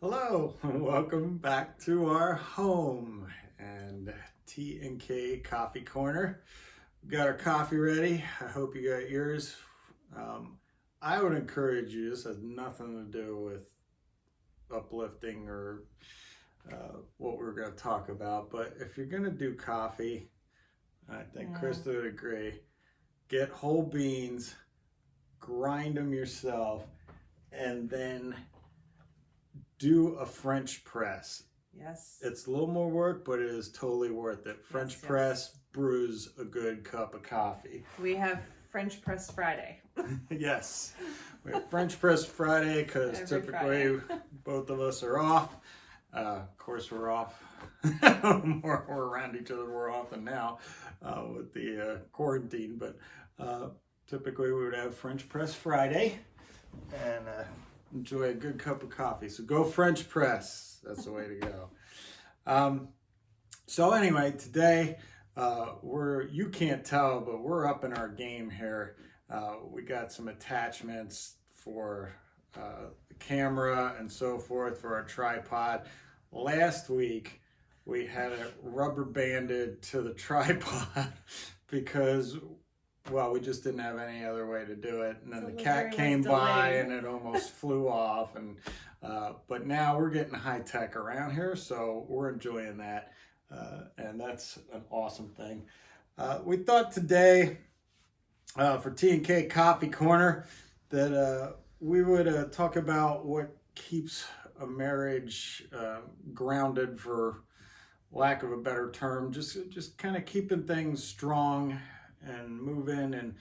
Hello, and welcome back to our home and T&K Coffee Corner. We got our coffee ready. I hope you got yours. Um, I would encourage you, this has nothing to do with uplifting or what we're going to talk about, but if you're going to do coffee, I think Krista would agree, get whole beans, grind them yourself, and then do a French press. Yes. It's a little more work, but it is totally worth it. French press brews a good cup of coffee. We have French Press Friday. Yes. We have French press Friday because typically both of us are off. Of course, we're off. We're around each other more often now with the quarantine, but typically we would have French press Friday and enjoy a good cup of coffee. So go French press. That's the way to go. So anyway, today you can't tell, but we're up in our game here. We got some attachments for the camera and so forth for our tripod. Last week we had it rubber banded to the tripod because we just didn't have any other way to do it. And then the cat came by and it almost flew off. And but now we're getting high tech around here, so we're enjoying that. And that's an awesome thing. We thought today for T&K Coffee Corner that we would talk about what keeps a marriage grounded, for lack of a better term, just kind of keeping things strong and moving. And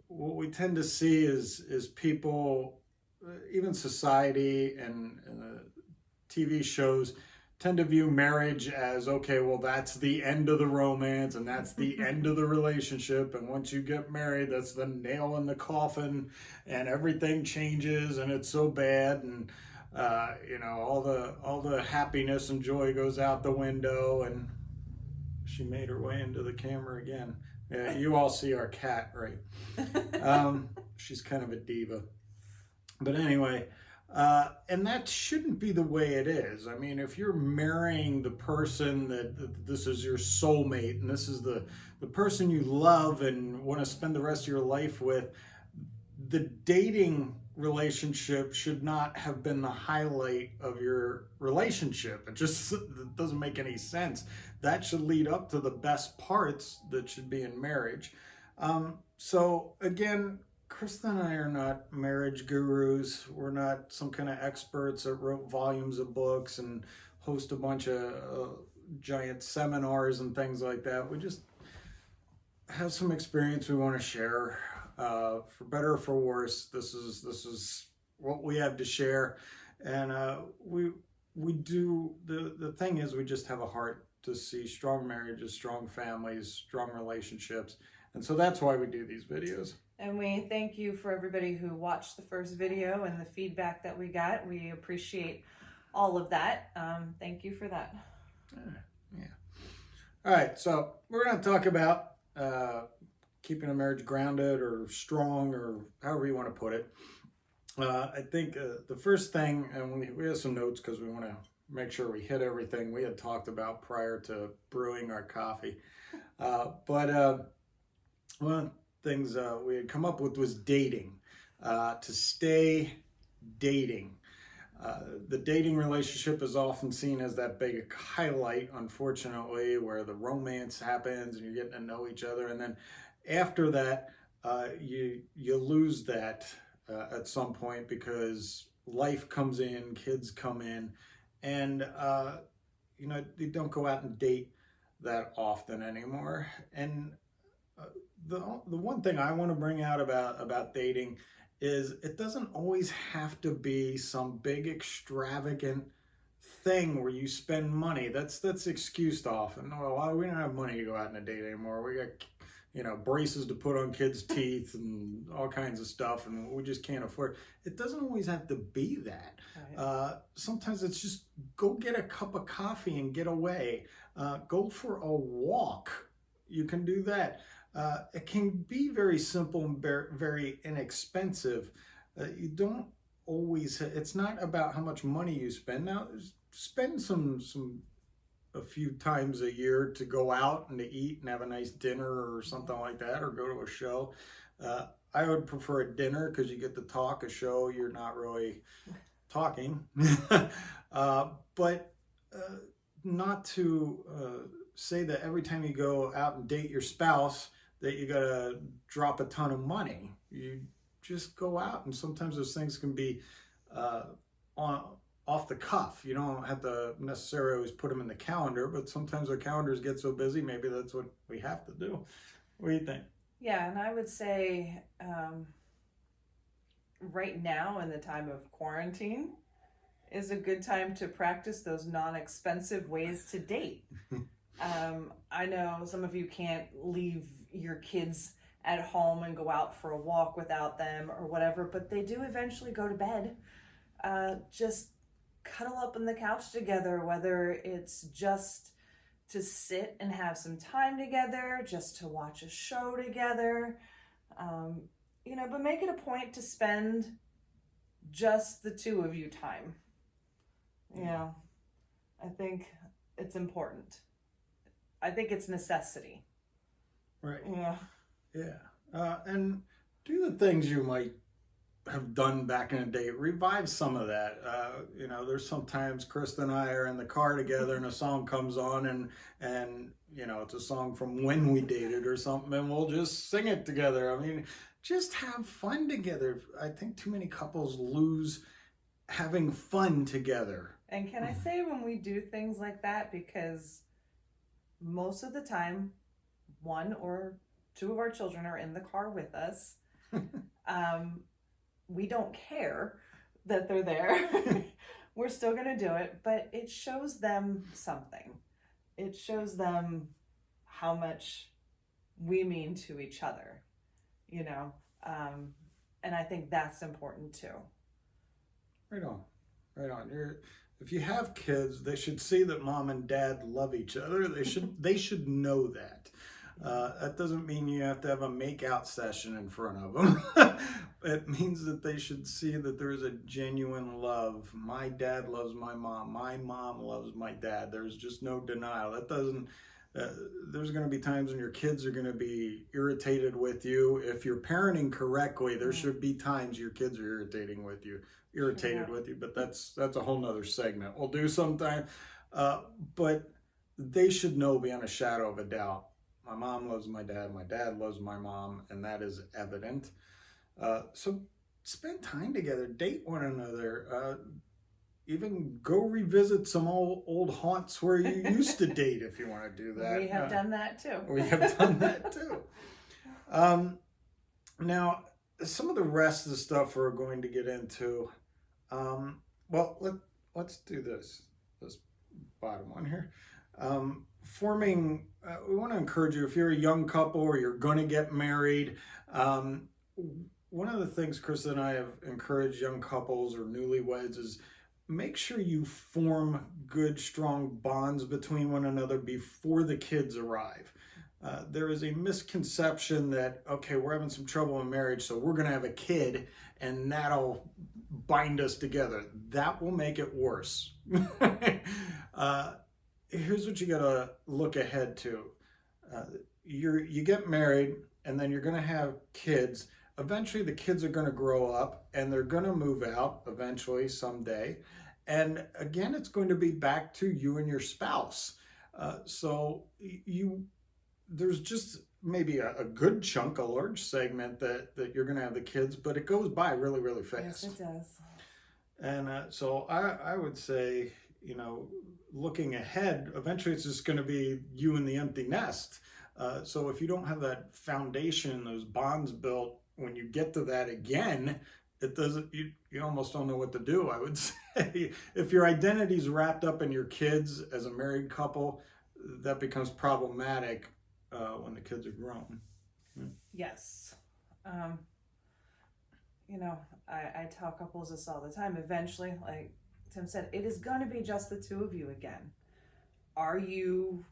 what we tend to see is people, even society and TV shows, tend to view marriage as, okay, well, that's the end of the romance and that's the end of the relationship, and once you get married, that's the nail in the coffin and everything changes and it's so bad, and all the happiness and joy goes out the window. And she made her way into the camera again. Yeah, you all see our cat, right? She's kind of a diva. But anyway, and that shouldn't be the way it is. I mean, if you're marrying the person that this is your soulmate and this is the person you love and want to spend the rest of your life with, the dating relationship should not have been the highlight of your relationship. It just doesn't make any sense. That should lead up to the best parts that should be in marriage. So again, Krista and I are not marriage gurus. We're not some kind of experts that wrote volumes of books and host a bunch of giant seminars and things like that. We just have some experience we want to share. For better or for worse, this is what we have to share, and we do. The thing is, we just have a heart to see strong marriages, strong families, strong relationships, and so that's why we do these videos. And we thank you for everybody who watched the first video and the feedback that we got. We appreciate all of that. Thank you for that. Yeah. All right, so we're going to talk about keeping a marriage grounded or strong, or however you want to put it. I think the first thing, and we have some notes because we want to make sure we hit everything we had talked about prior to brewing our coffee. But one of the things we had come up with was dating, to stay dating. The dating relationship is often seen as that big highlight, unfortunately, where the romance happens and you're getting to know each other, and then after that, you lose that at some point because life comes in, kids come in, and you don't go out and date that often anymore. And the one thing I want to bring out about dating is it doesn't always have to be some big extravagant thing where you spend money. That's excused often. Well, we don't have money to go out on a date anymore. We got braces to put on kids' teeth and all kinds of stuff, and we just can't afford. It doesn't always have to be that. Right. Sometimes it's just go get a cup of coffee and get away. Go for a walk. You can do that. It can be very simple and very inexpensive. You don't always, it's not about how much money you spend. Now, spend a few times a year to go out and to eat and have a nice dinner or something like that, or go to a show. I would prefer a dinner because you get to talk. A show, you're not really talking. But not to say that every time you go out and date your spouse that you gotta drop a ton of money. You just go out, and sometimes those things can be off the cuff. You don't have to necessarily always put them in the calendar, but sometimes our calendars get so busy, maybe that's what we have to do. What do you think? Yeah, and I would say right now in the time of quarantine is a good time to practice those non-expensive ways to date. I know some of you can't leave your kids at home and go out for a walk without them or whatever, but they do eventually go to bed. Just cuddle up on the couch together, whether it's just to sit and have some time together, just to watch a show together, but make it a point to spend just the two of you time. I think it's important. I think it's necessity. Right. Yeah. And do the things you might have done back in the day. Revive some of that. There's sometimes Krista and I are in the car together and a song comes on and it's a song from when we dated or something, and we'll just sing it together. I mean, just have fun together. I think too many couples lose having fun together. And can I say when we do things like that, because most of the time, one or two of our children are in the car with us. We don't care that they're there. We're still going to do it, but it shows them something. It shows them how much we mean to each other, and I think that's important too. Right on. If you have kids, they should see that mom and dad love each other. They should know that. That doesn't mean you have to have a make-out session in front of them. It means that they should see that there's a genuine love. My dad loves my mom. My mom loves my dad. There's just no denial. There's going to be times when your kids are going to be irritated with you. If you're parenting correctly, there should be times your kids are irritated with you. But that's a whole nother segment we'll do sometime. But they should know beyond a shadow of a doubt, my mom loves my dad loves my mom, and that is evident. So spend time together, date one another, even go revisit some old haunts where you used to date if you want to do that. We have done that too. We have done that too. Now, some of the rest of the stuff we're going to get into, let's do this bottom one here. We want to encourage you, if you're a young couple or you're going to get married, one of the things Krista and I have encouraged young couples or newlyweds is make sure you form good, strong bonds between one another before the kids arrive. There is a misconception that, okay, we're having some trouble in marriage, so we're going to have a kid and that'll bind us together. That will make it worse. Here's what you got to look ahead to. You get married and then you're going to have kids. Eventually the kids are going to grow up and they're going to move out eventually someday. And again, it's going to be back to you and your spouse. So there's just maybe a good chunk, a large segment that you're going to have the kids, but it goes by really, really fast. Yes, it does. And so I would say, looking ahead, eventually it's just going to be you and the empty nest. So if you don't have that foundation, those bonds built, when you get to that again, it doesn't, you almost don't know what to do, I would say. If your identity's wrapped up in your kids as a married couple, that becomes problematic when the kids are grown. Yes. I tell couples this all the time. Eventually, like Tim said, it is going to be just the two of you again. Are you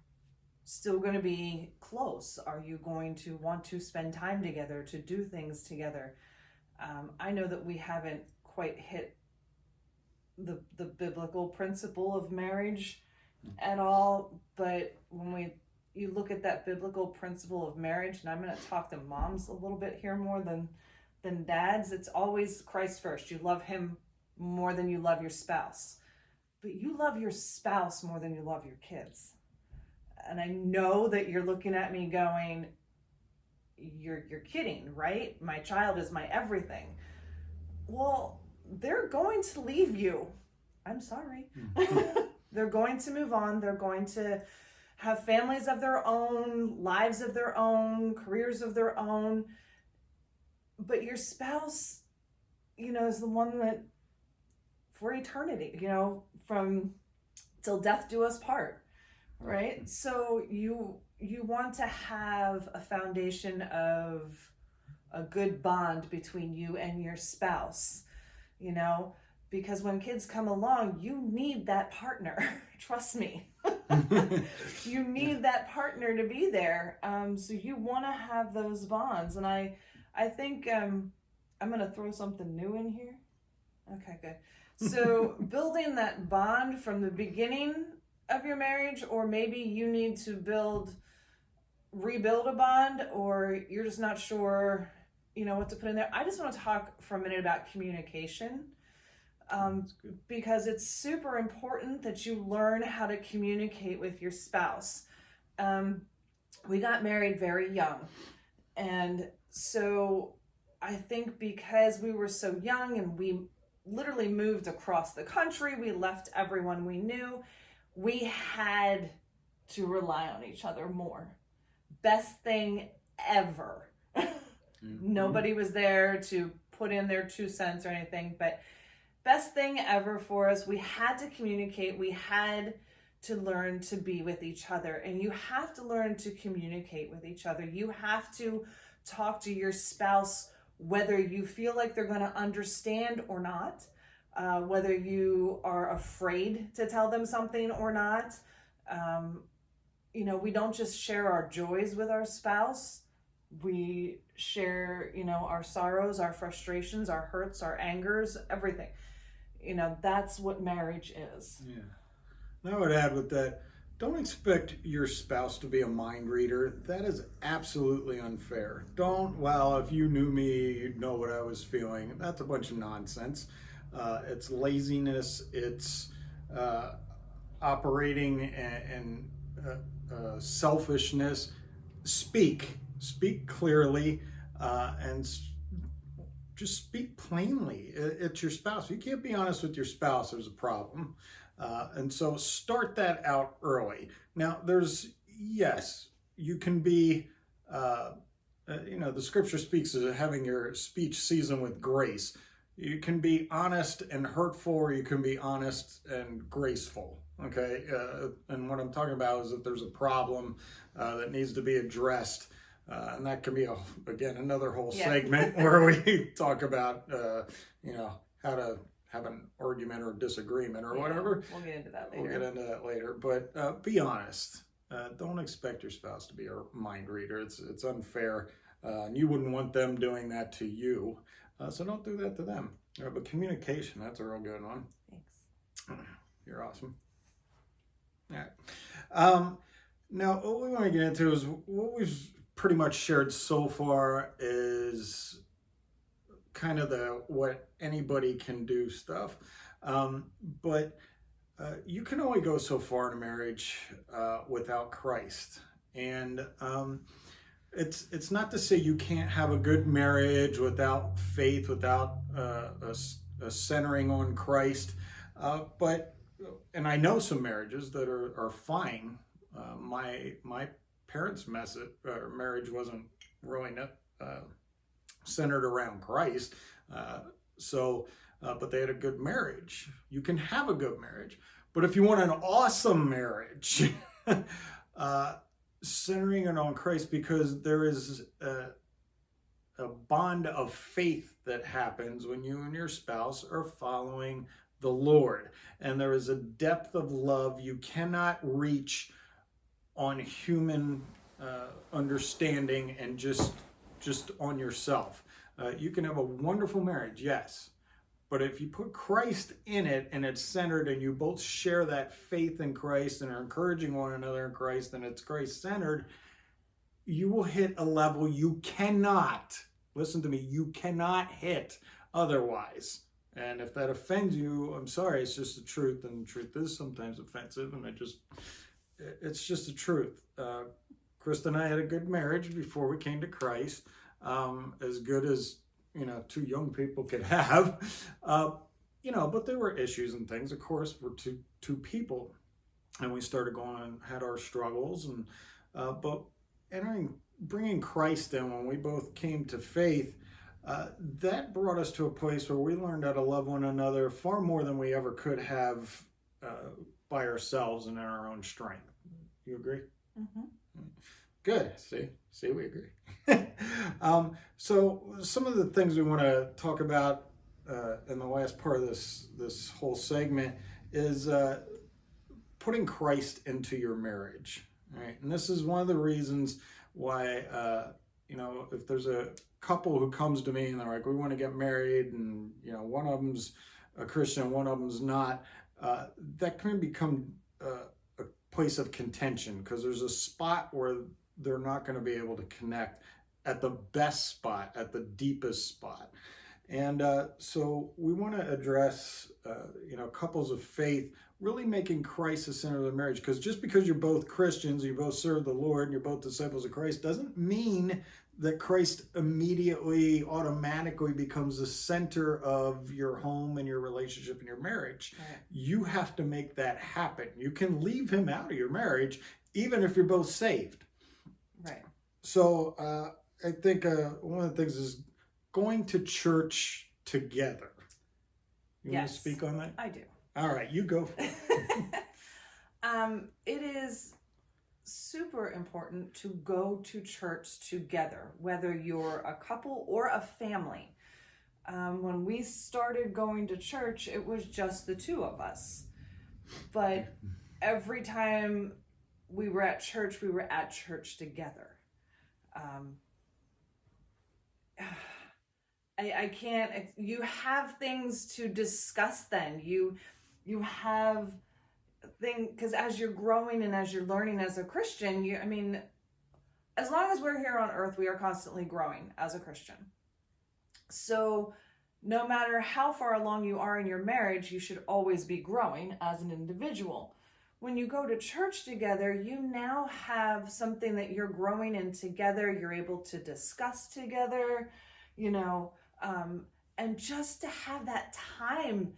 still going to be close? Are you going to want to spend time together, to do things together? I know that we haven't quite hit the biblical principle of marriage at all. But when you look at that biblical principle of marriage, and I'm going to talk to moms a little bit here more than dads, it's always Christ first. You love him more than you love your spouse, but you love your spouse more than you love your kids. And I know that you're looking at me going, you're kidding, right? My child is my everything. Well, they're going to leave you. I'm sorry. They're going to move on. They're going to have families of their own, lives of their own, careers of their own. But your spouse, is the one that for eternity, from till death do us part, right? So you want to have a foundation of a good bond between you and your spouse, because when kids come along, you need that partner. Trust me. You need that partner to be there. So you want to have those bonds. And I think I'm going to throw something new in here. Okay, good. So building that bond from the beginning of your marriage, or maybe you need to rebuild a bond, or you're just not sure, what to put in there. I just want to talk for a minute about communication. Because it's super important that you learn how to communicate with your spouse. We got married very young. And so I think because we were so young and we literally moved across the country, we left everyone we knew, we had to rely on each other more. Best thing ever. Nobody was there to put in their 2 cents or anything, but best thing ever for us. We had to communicate. We had to learn to be with each other. And you have to learn to communicate with each other. You have to talk to your spouse, whether you feel like they're going to understand or not, whether you are afraid to tell them something or not. We don't just share our joys with our spouse. We share, our sorrows, our frustrations, our hurts, our angers, everything. That's what marriage is. Yeah. And I would add with that, don't expect your spouse to be a mind reader. That is absolutely unfair. If you knew me, you'd know what I was feeling. That's a bunch of nonsense. It's laziness. It's operating and selfishness. Speak clearly, and just speak plainly. It's your spouse. If you can't be honest with your spouse, there's a problem. And so start that out early. Now, you can be, the scripture speaks of having your speech seasoned with grace. You can be honest and hurtful, or you can be honest and graceful. Okay. And what I'm talking about is that there's a problem that needs to be addressed. And that can be, another whole segment where we talk about, how to have an argument or disagreement or whatever. We'll get into that later. But be honest. Don't expect your spouse to be a mind reader. It's unfair. And you wouldn't want them doing that to you. So don't do that to them. But communication, that's a real good one. Thanks. You're awesome. All right. Now, what we want to get into is what we've pretty much shared so far is kind of what anybody can do stuff. But you can only go so far in a marriage without Christ. And it's not to say you can't have a good marriage without faith, without a centering on Christ. And I know some marriages that are fine. My parents' marriage wasn't really centered around Christ. But they had a good marriage. You can have a good marriage. But if you want an awesome marriage, centering it on Christ, because there is a bond of faith that happens when you and your spouse are following the Lord. And there is a depth of love you cannot reach on human understanding and just on yourself. You can have a wonderful marriage, yes, But if you put Christ in it and it's centered and you both share that faith in Christ and are encouraging one another in Christ and it's Christ centered, you will hit a level you cannot, listen to me, you cannot hit otherwise. And if that offends you, I'm sorry, it's just the truth. And the truth is sometimes offensive, and it's just the truth. Krista and I had a good marriage before we came to Christ, as good as, two young people could have, but there were issues and things. Of course, we're two people, and we started going and had our struggles, and but bringing Christ in when we both came to faith, that brought us to a place where we learned how to love one another far more than we ever could have by ourselves and in our own strength. You agree? Mm-hmm. Good. See, we agree. So some of the things we want to talk about in the last part of this whole segment is putting Christ into your marriage. Right? And this is one of the reasons why, if there's a couple who comes to me and they're like, we want to get married, and, one of them's a Christian, one of them's not, that can become a place of contention, because there's a spot where they're not going to be able to connect at the best spot, at the deepest spot. And so we want to address, couples of faith really making Christ the center of their marriage. Because just because you're both Christians, you both serve the Lord, and you're both disciples of Christ, doesn't mean that Christ immediately, automatically becomes the center of your home and your relationship and your marriage. Right. You have to make that happen. You can leave him out of your marriage, even if you're both saved. Right. So I think one of the things is going to church together. You want to speak on that? I do. All right, you go for it. It is super important to go to church together, whether you're a couple or a family. When we started going to church, it was just the two of us. But every time we were at church together. I can't, you have things to discuss then. You have things, because as you're growing and as you're learning as a Christian, as long as we're here on earth, we are constantly growing as a Christian. So no matter how far along you are in your marriage, you should always be growing as an individual. When you go to church together, you now have something that you're growing in together. You're able to discuss together, and just to have that time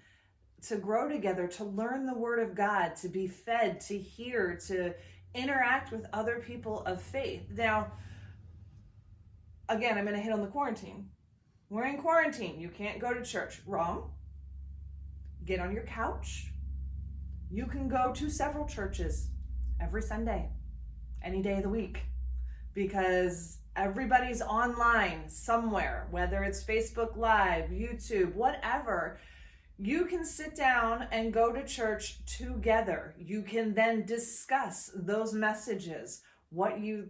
to grow together, to learn the Word of God, to be fed, to hear, to interact with other people of faith. Now, again, I'm going to hit on the quarantine. We're in quarantine. You can't go to church. Wrong. Get on your couch. You can go to several churches every Sunday, any day of the week, because everybody's online somewhere, whether it's Facebook Live, YouTube, whatever. You can sit down and go to church together. You can then discuss those messages, what you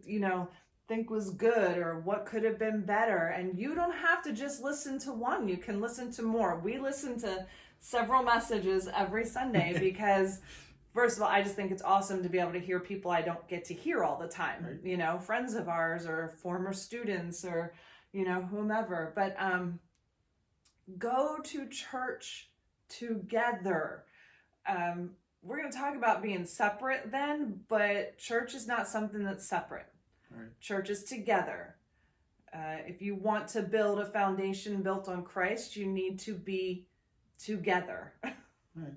think was good or what could have been better. And you don't have to just listen to one. You can listen to more. We listen to several messages every Sunday because, first of all, I just think it's awesome to be able to hear people I don't get to hear all the time. Right. Friends of ours or former students or, whomever. But go to church together. We're going to talk about being separate then, but church is not something that's separate. Right. Church is together. If you want to build a foundation built on Christ, you need to be together. Right.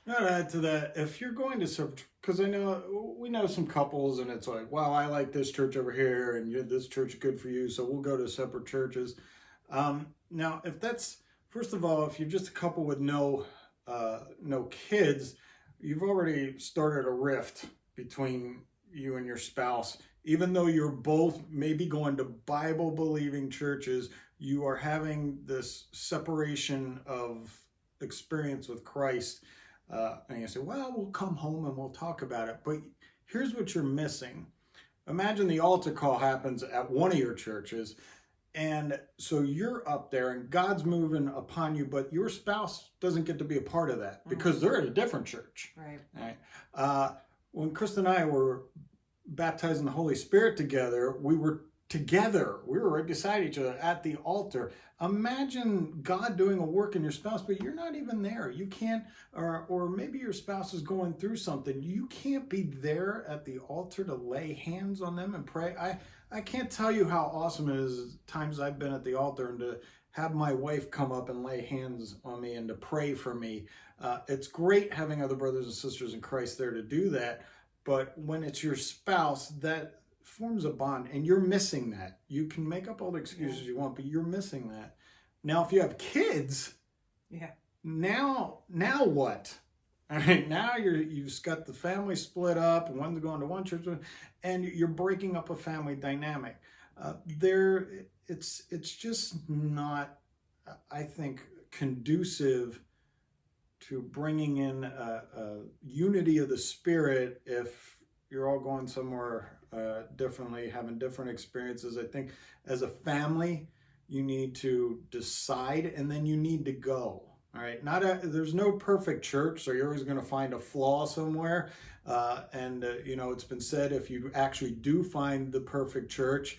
Now to add to that, if you're going to separate, because we know some couples and it's like, wow, I like this church over here and this church is good for you, so we'll go to separate churches. Now, if that's, first of all, if you're just a couple with no kids, you've already started a rift between you and your spouse. Even though you're both maybe going to Bible-believing churches, you are having this separation of experience with Christ. And you say, well, we'll come home and we'll talk about it. But here's what you're missing. Imagine the altar call happens at one of your churches, And so you're up there and God's moving upon you, but your spouse doesn't get to be a part of that because they're at a different church. Right. When Krista and I were baptized in the Holy Spirit together, we were together. We were right beside each other at the altar. Imagine God doing a work in your spouse, but you're not even there. You can't, or maybe your spouse is going through something. You can't be there at the altar to lay hands on them and pray. I can't tell you how awesome it is times I've been at the altar and to have my wife come up and lay hands on me and to pray for me. It's great having other brothers and sisters in Christ there to do that. But when it's your spouse, that forms a bond, and you're missing that. You can make up all the excuses you want, but you're missing that. Now, if you have kids, now what? All right, now you've got the family split up, and one's going to one church, and you're breaking up a family dynamic. It's just not, I think, conducive to bringing in a unity of the Spirit if you're all going somewhere differently, having different experiences. I think as a family, you need to decide and then you need to go. All right, there's no perfect church, so you're always going to find a flaw somewhere. It's been said if you actually do find the perfect church,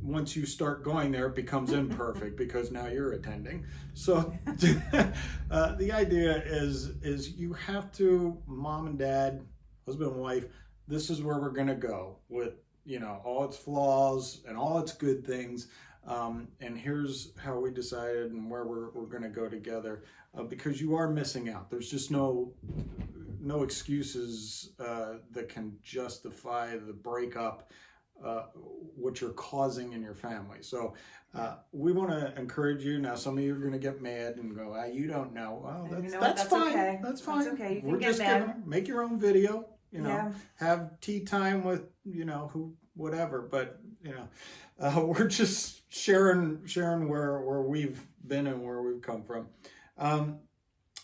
once you start going there, it becomes imperfect because now you're attending. So the idea is you have to, mom and dad, husband and wife, this is where we're going to go with, all its flaws and all its good things. And here's how we decided and where we're going to go together, because you are missing out. There's just no excuses that can justify the breakup, what you're causing in your family. So we want to encourage you. Now, some of you are going to get mad and go, you don't know. Well, that's fine. Okay. That's fine. That's okay. You can We're get just mad. make your own video, have tea time with, whatever. But, we're just sharing where we've been and where we've come from.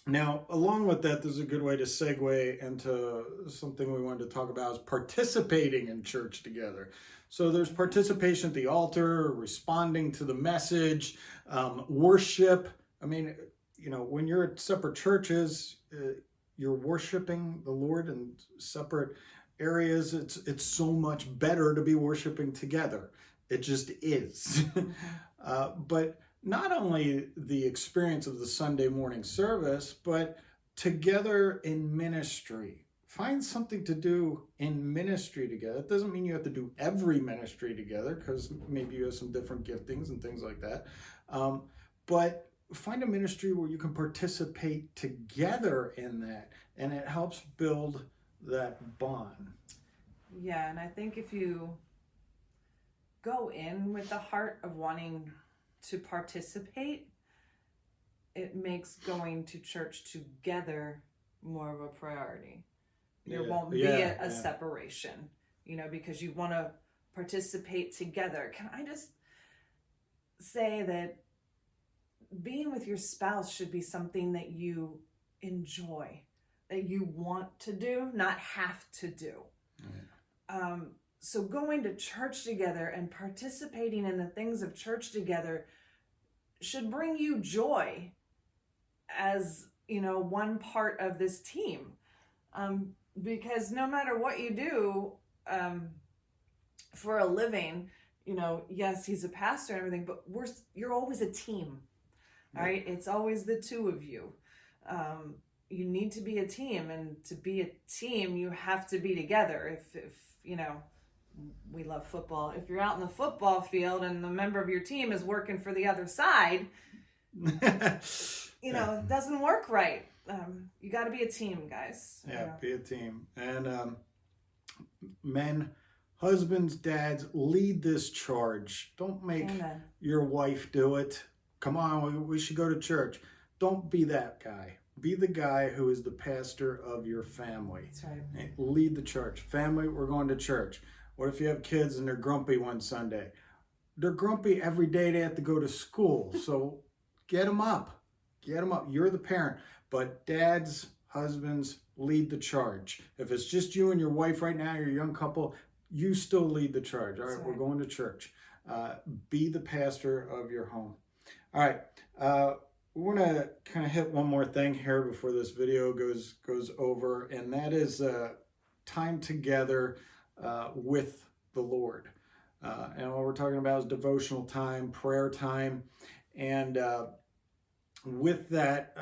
Now, along with that, there's a good way to segue into something we wanted to talk about is participating in church together. So there's participation at the altar, responding to the message, worship. I mean, when you're at separate churches, you're worshiping the Lord in separate areas. It's so much better to be worshiping together. It just is. But not only the experience of the Sunday morning service, but together in ministry. Find something to do in ministry together. It doesn't mean you have to do every ministry together, because maybe you have some different giftings and things like that. But find a ministry where you can participate together in that, and it helps build that bond. Yeah, and I think if you go in with the heart of wanting to participate, it makes going to church together more of a priority. There won't be a separation, because you want to participate together. Can I just say that being with your spouse should be something that you enjoy, that you want to do, not have to do. Right. So going to church together and participating in the things of church together should bring you joy as, one part of this team. Because no matter what you do for a living, yes, he's a pastor and everything, but you're always a team, right? It's always the two of you. You need to be a team, and to be a team, you have to be together. If we love football. If you're out in the football field and the member of your team is working for the other side, it doesn't work right. You got to be a team, guys. Be a team. And men, husbands, dads, lead this charge. Don't make your wife do it. Come on, we should go to church. Don't be that guy. Be the guy who is the pastor of your family. That's right. Lead the church. Family, we're going to church. What if you have kids and they're grumpy one Sunday? They're grumpy every day they have to go to school. So get them up. Get them up. You're the parent. But dads, husbands, lead the charge. If it's just you and your wife right now, you're a young couple, you still lead the charge. All right, we're going to church. Be the pastor of your home. All right. We're going to kind of hit one more thing here before this video goes over, and that is time together with the Lord. And what we're talking about is devotional time, prayer time, and with that,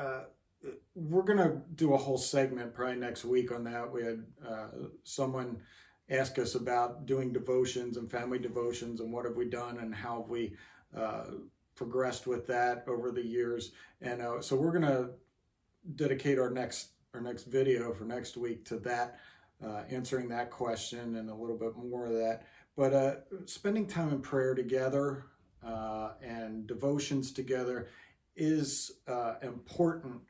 we're going to do a whole segment probably next week on that. We had someone ask us about doing devotions and family devotions and what have we done and how have we progressed with that over the years. And so we're going to dedicate our next video for next week to that, answering that question and a little bit more of that. But spending time in prayer together and devotions together is important.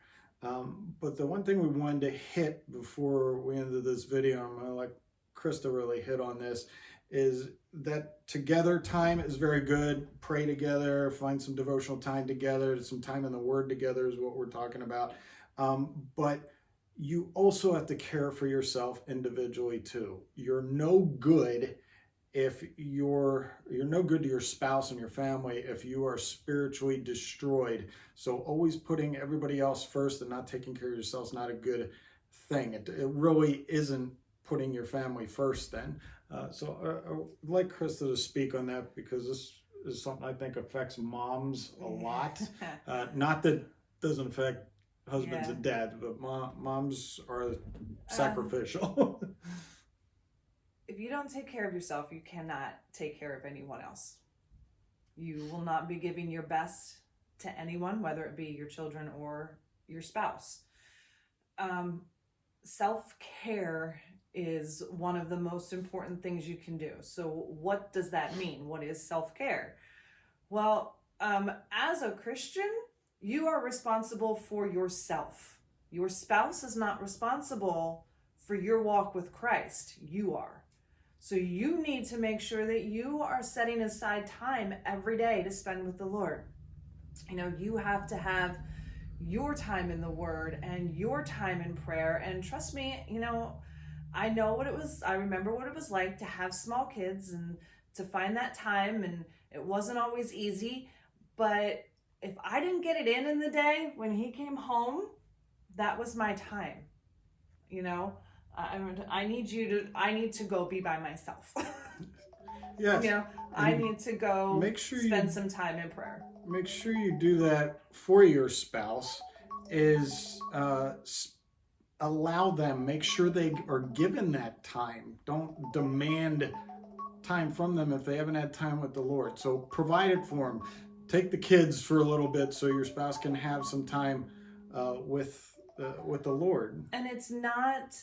But the one thing we wanted to hit before we ended this video, I'm going to let Krista really hit on this, is that together time is very good. Pray together, find some devotional time together, some time in the Word together is what we're talking about. But you also have to care for yourself individually too. You're no good if you're no good to your spouse and your family if you are spiritually destroyed. So always putting everybody else first and not taking care of yourself is not a good thing. It really isn't putting your family first then. So I'd like Krista to speak on that, because this is something I think affects moms a lot. Not that it doesn't affect husbands and dads, but moms are sacrificial. If you don't take care of yourself, you cannot take care of anyone else. You will not be giving your best to anyone, whether it be your children or your spouse. Self-care is one of the most important things you can do. So what does that mean? What is self-care? Well, as a Christian, you are responsible for yourself. Your spouse is not responsible for your walk with Christ. You are. So you need to make sure that you are setting aside time every day to spend with the Lord. You know, you have to have your time in the Word and your time in prayer. And trust me, you know, I remember what it was like to have small kids and to find that time, and it wasn't always easy. But if I didn't get it in the day when he came home, that was my time, you know. I need to go be by myself. Yes. You know, I need to go spend some time in prayer. Make sure you do that for your spouse. Is allow them, make sure they are given that time. Don't demand time from them if they haven't had time with the Lord. So provide it for them. Take the kids for a little bit so your spouse can have some time with the Lord. And it's not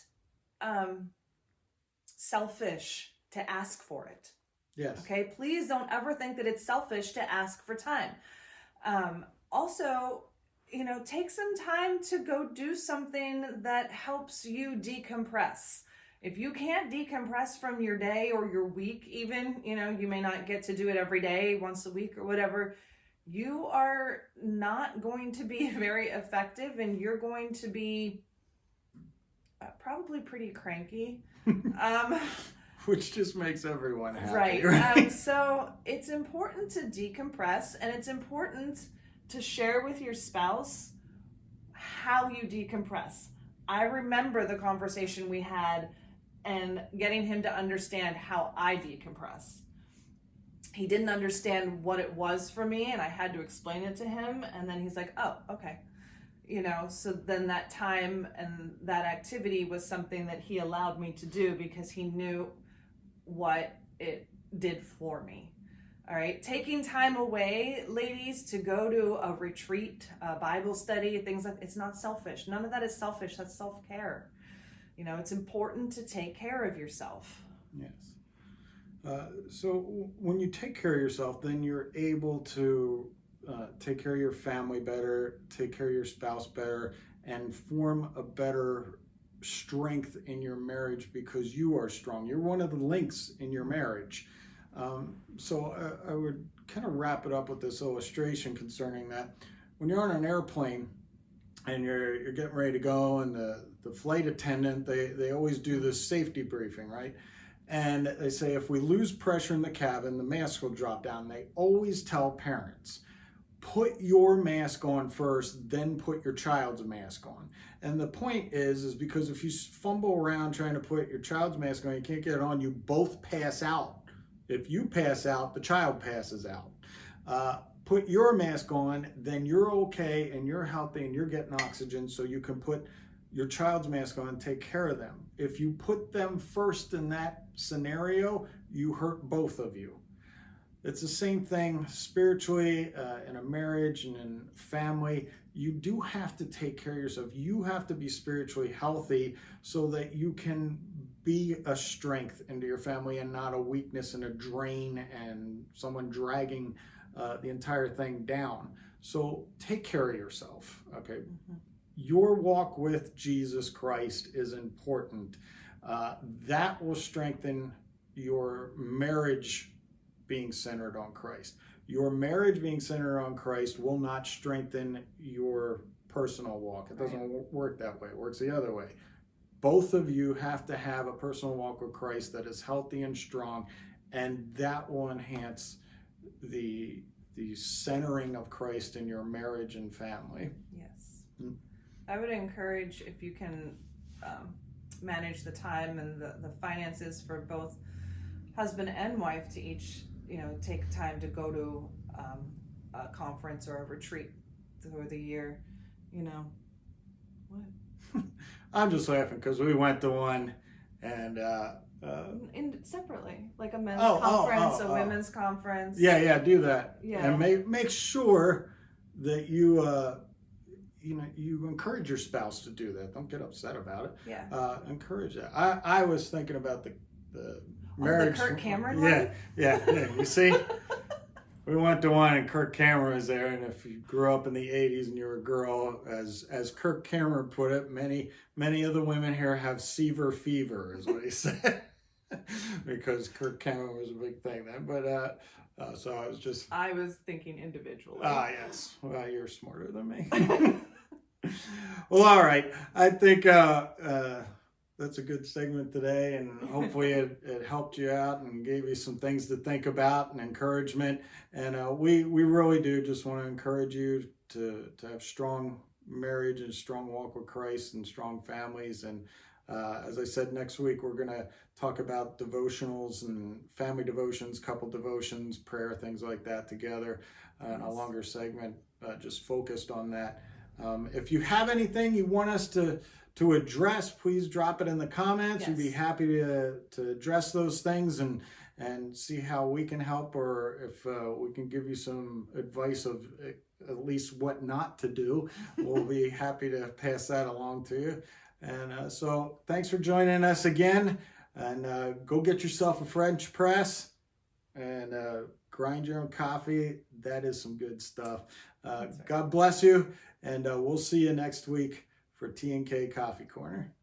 selfish to ask for it. Yes. Okay. Please don't ever think that it's selfish to ask for time. Also, you know, take some time to go do something that helps you decompress. If you can't decompress from your day or your week, even, you know, you may not get to do it every day, once a week or whatever, you are not going to be very effective, and you're going to be probably pretty cranky. Which just makes everyone happy. Right. So it's important to decompress, and it's important to share with your spouse how you decompress. I remember the conversation we had and getting him to understand how I decompress. He didn't understand what it was for me, and I had to explain it to him, and then he's like, oh, okay. You know, so then that time and that activity was something that he allowed me to do because he knew what it did for me. All right. Taking time away, ladies, to go to a retreat, a Bible study, things like, it's not selfish. None of that is selfish. That's self-care. You know, it's important to take care of yourself. Yes. So when you take care of yourself, then you're able to take care of your family better, take care of your spouse better, and form a better strength in your marriage because you are strong. You're one of the links in your marriage. So I would kind of wrap it up with this illustration concerning that. When you're on an airplane and you're getting ready to go, and the flight attendant, they always do this safety briefing, right? And they say if we lose pressure in the cabin, the mask will drop down. They always tell parents, put your mask on first, then put your child's mask on. And the point is because if you fumble around trying to put your child's mask on, you can't get it on, you both pass out. If you pass out, the child passes out. Put your mask on, then you're okay and you're healthy and you're getting oxygen, so you can put your child's mask on and take care of them. If you put them first in that scenario, you hurt both of you. It's the same thing spiritually, in a marriage and in family. You do have to take care of yourself. You have to be spiritually healthy so that you can be a strength into your family and not a weakness and a drain and someone dragging the entire thing down. So take care of yourself, okay? Mm-hmm. Your walk with Jesus Christ is important. That will strengthen your marriage being centered on Christ. Your marriage being centered on Christ will not strengthen your personal walk. It doesn't work that way. It works the other way. Both of you have to have a personal walk with Christ that is healthy and strong, and that will enhance the centering of Christ in your marriage and family. Yes. I would encourage, if you can manage the time and the finances for both husband and wife, to each take time to go to a conference or a retreat through the year. What? I'm just laughing because we went to one and separately, like a men's conference, a women's conference. Yeah, do that. Yeah. And make sure that you you encourage your spouse to do that. Don't get upset about it. Yeah. Encourage that. I was thinking about the marriage. The Kirk Cameron one? Yeah. You see, we went to one and Kirk Cameron was there. And if you grew up in the '80s and you're a girl, as Kirk Cameron put it, many of the women here have Seaver fever, is what he said. Because Kirk Cameron was a big thing then. But so I was thinking individually. Yes. Well, you're smarter than me. Well, all right. I think that's a good segment today, and hopefully it helped you out and gave you some things to think about and encouragement. And we really do just want to encourage you to have strong marriage and strong walk with Christ and strong families. And as I said, next week we're going to talk about devotionals and family devotions, couple devotions, prayer, things like that together in a longer segment just focused on that. If you have anything you want us to address, please drop it in the comments. We'd be happy to address those things and see how we can help, or if we can give you some advice of at least what not to do. We'll be happy to pass that along to you. And so thanks for joining us again, and go get yourself a French press and grind your own coffee. That is some good stuff. God bless you, and we'll see you next week for T&K Coffee Corner.